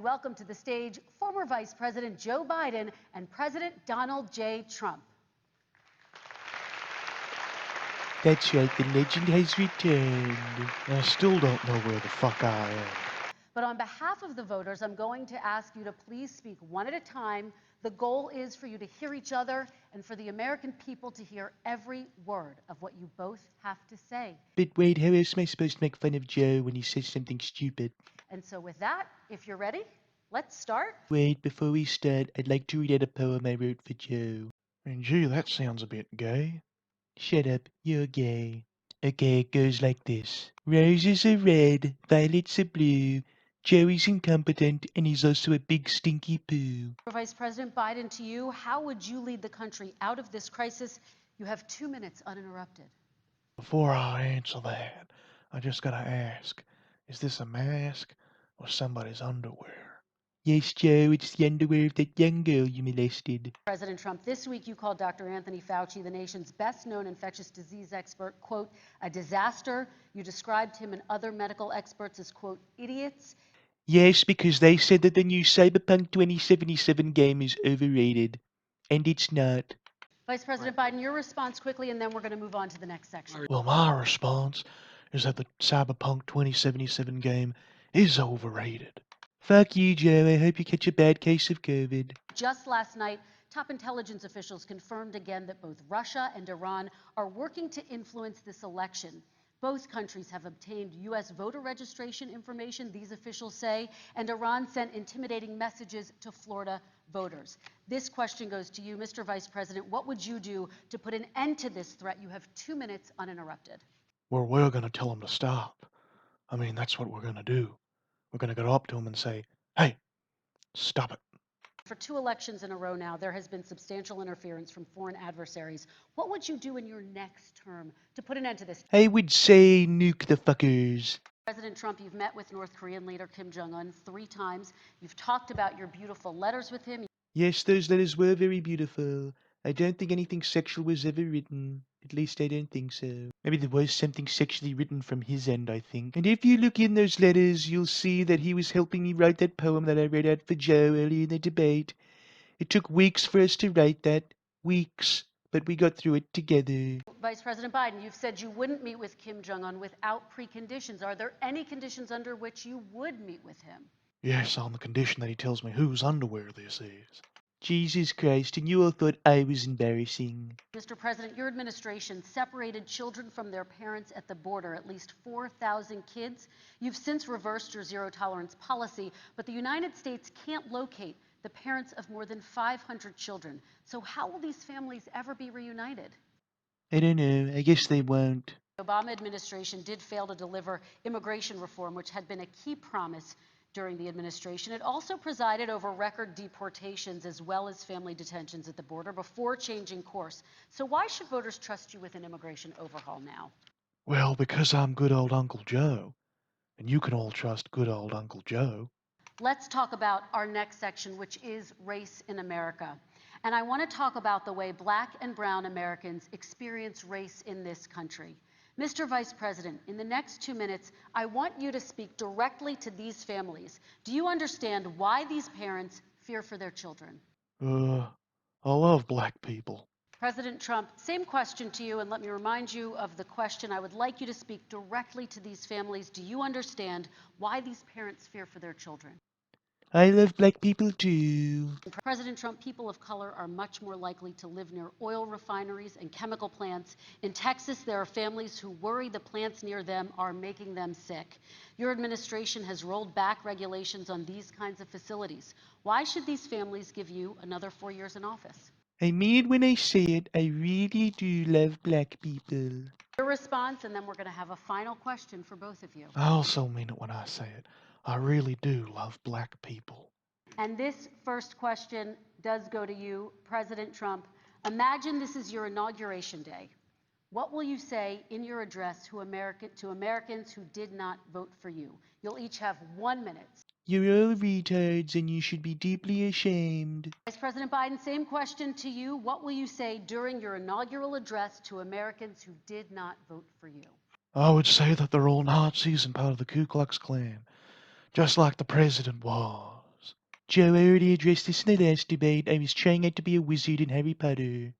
welcome to the stage former Vice President Joe Biden and President Donald J. Trump. That's right, the legend has returned. I still don't know where the fuck I am. But on behalf of the voters, I'm going to ask you to please speak one at a time. The goal is for you to hear each other and for the American people to hear every word of what you both have to say. But wait, how else am I supposed to make fun of Joe when he says something stupid? And so with that, if you're ready, let's start. Wait, before we start, I'd like to read out a poem I wrote for Joe. And gee, that sounds a bit gay. Shut up, you're gay. Okay, it goes like this. Roses are red, violets are blue. Joey's incompetent, and he's also a big stinky poo. Vice President Biden, to you, how would you lead the country out of this crisis? You have 2 minutes uninterrupted. Before I answer that, I just gotta ask, is this a mask or somebody's underwear? Yes, Joe, it's the underwear of that young girl you molested. President Trump, this week you called Dr. Anthony Fauci, the nation's best-known infectious disease expert, quote, a disaster. You described him and other medical experts as, quote, idiots. Yes, because they said that the new Cyberpunk 2077 game is overrated. And it's not. Vice President Biden, your response quickly, and then we're going to move on to the next section. Well, my response is that the Cyberpunk 2077 game is overrated. Fuck you, Joe. I hope you catch a bad case of COVID. Just last night, top intelligence officials confirmed again that both Russia and Iran are working to influence this election. Both countries have obtained U.S. voter registration information, these officials say, and Iran sent intimidating messages to Florida voters. This question goes to you, Mr. Vice President. What would you do to put an end to this threat? You have 2 minutes uninterrupted. Well, we're gonna tell them to stop. I mean, that's what we're gonna do. We're gonna go up to them and say, hey, stop it. For 2 elections in a row now, there has been substantial interference from foreign adversaries. What would you do in your next term to put an end to this? I would say nuke the fuckers. President Trump, you've met with North Korean leader Kim Jong-un 3 times. You've talked about your beautiful letters with him. Yes, those letters were very beautiful. I don't think anything sexual was ever written. At least I don't think so. Maybe there was something sexually written from his end, I think. And if you look in those letters, you'll see that he was helping me write that poem that I read out for Joe early in the debate. It took weeks for us to write that. Weeks. But we got through it together. Vice President Biden, you've said you wouldn't meet with Kim Jong-un without preconditions. Are there any conditions under which you would meet with him? Yes, on the condition that he tells me whose underwear this is. Jesus Christ, and you all thought I was embarrassing. Mr. President, your administration separated children from their parents at the border, at least 4,000 kids. You've since reversed your zero-tolerance policy, but the United States can't locate the parents of more than 500 children. So how will these families ever be reunited? I don't know. I guess they won't. The Obama administration did fail to deliver immigration reform, which had been a key promise during the administration. It also presided over record deportations as well as family detentions at the border before changing course. So why should voters trust you with an immigration overhaul now? Well, because I'm good old Uncle Joe. And you can all trust good old Uncle Joe. Let's talk about our next section, which is race in America. And I want to talk about the way Black and brown Americans experience race in this country. Mr. Vice President, in the next 2 minutes, I want you to speak directly to these families. Do you understand why these parents fear for their children? I love black people. President Trump, same question to you, and let me remind you of the question. I would like you to speak directly to these families. Do you understand why these parents fear for their children? I love black people too. President Trump, people of color are much more likely to live near oil refineries and chemical plants. In Texas, there are families who worry the plants near them are making them sick. Your administration has rolled back regulations on these kinds of facilities. Why should these families give you another 4 years in office? I mean it when I say it. I really do love black people. Your response, and then we're going to have a final question for both of you. I also mean it when I say it. I really do love black people. And this first question does go to you, President Trump. Imagine this is your inauguration day. What will you say in your address to Americans who did not vote for you? You'll each have 1 minute. You're all retards and you should be deeply ashamed. Vice President Biden, same question to you. What will you say during your inaugural address to Americans who did not vote for you? I would say that they're all Nazis and part of the Ku Klux Klan, just like the president was. Joe, I already addressed this in the last debate. I was trying not to be a wizard in Harry Potter.